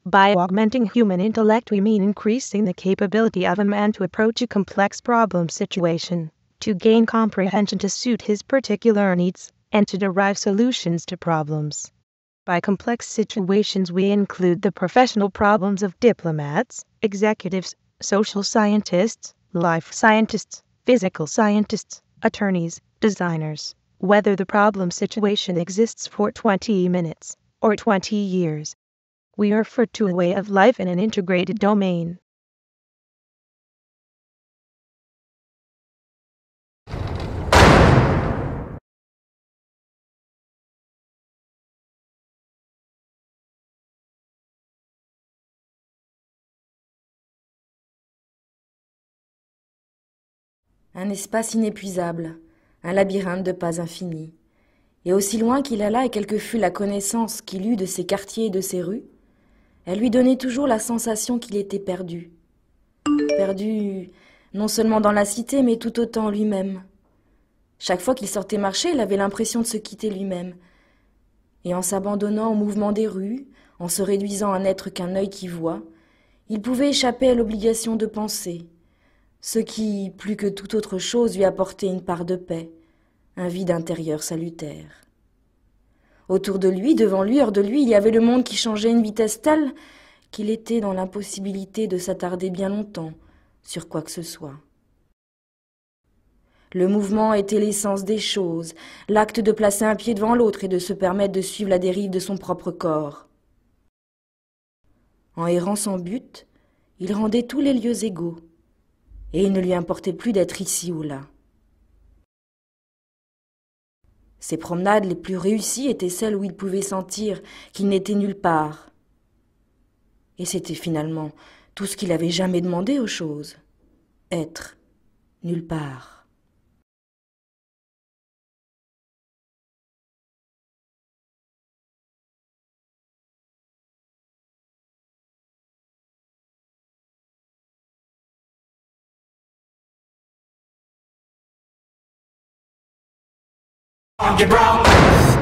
By augmenting human intellect, we mean increasing the capability of a man to approach a complex problem situation, to gain comprehension to suit his particular needs, and to derive solutions to problems. By complex situations, we include the professional problems of diplomats, executives, social scientists, life scientists, physical scientists, attorneys, designers. Whether the problem situation exists for 20 minutes or 20 years, we refer to a way of life in an integrated domain. Un espace inépuisable, un labyrinthe de pas infinis. Et aussi loin qu'il allât et quelle que fût la connaissance qu'il eût de ses quartiers et de ses rues, elle lui donnait toujours la sensation qu'il était perdu. Perdu non seulement dans la cité, mais tout autant en lui-même. Chaque fois qu'il sortait marcher, il avait l'impression de se quitter lui-même. Et en s'abandonnant au mouvement des rues, en se réduisant à n'être qu'un œil qui voit, il pouvait échapper à l'obligation de penser, ce qui, plus que toute autre chose, lui apportait une part de paix, un vide intérieur salutaire. Autour de lui, devant lui, hors de lui, il y avait le monde qui changeait à une vitesse telle qu'il était dans l'impossibilité de s'attarder bien longtemps sur quoi que ce soit. Le mouvement était l'essence des choses, l'acte de placer un pied devant l'autre et de se permettre de suivre la dérive de son propre corps. En errant sans but, il rendait tous les lieux égaux, et il ne lui importait plus d'être ici ou là. Ses promenades les plus réussies étaient celles où il pouvait sentir qu'il n'était nulle part. Et c'était finalement tout ce qu'il avait jamais demandé aux choses, être nulle part. On your brown.